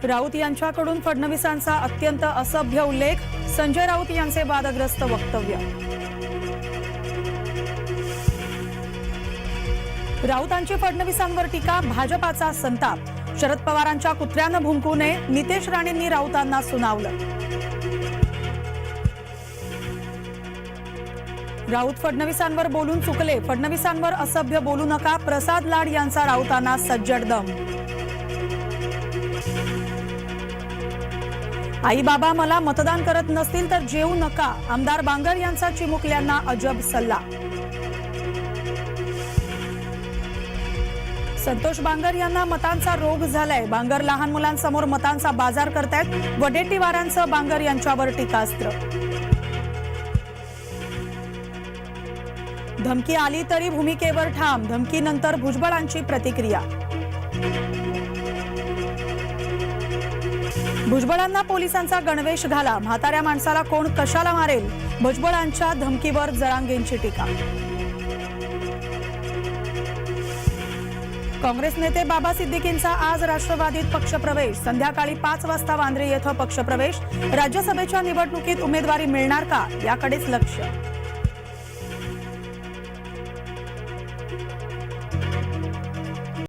राऊत यांच्याकडून फडणवीसांचा अत्यंत असभ्य उल्लेख, संजय राऊत यांचे वादग्रस्त वक्तव्य। राऊतांची फडणवीसांवर टीका, भाजपाचा संताप, शरद पवारांच्या कुत्र्यानं भुंकू नये, नितेश राणेंनी राऊतांना सुनावलं। राऊत फडणवीसांवर बोलून चुकले, फडणवीसांवर असभ्य बोलू नका, प्रसाद लाड यांचा राऊतांना सज्जड दम। आई बाबा मला मतदान करत नसतील तर जेवू नका, आमदार बांगर यांचा चिमुकल्यांना अजब सल्ला। संतोष बांगर यांना मतांचा रोग झालाय, बांगर लहान मुलांसमोर मतांचा बाजार करतायत, वडेट्टीवारांचं बांगर यांच्यावर टीकास्त्र। धमकी आली तरी भूमिकेवर ठाम, धमकीनंतर भुजबळांची प्रतिक्रिया। भुजबळांना पोलिसांचा गणवेश घाला, म्हाताऱ्या माणसाला कोण कशाला मारेल, भुजबळांच्या धमकीवर जरांगेंची टीका। काँग्रेस नेते बाबा सिद्दीकींचा आज राष्ट्रवादीत पक्षप्रवेश, संध्याकाळी 5 वाजता वांद्रे येथे पक्षप्रवेश। राज्यसभेच्या निवडणुकीत उमेदवारी मिळणार का, याकडेच लक्ष।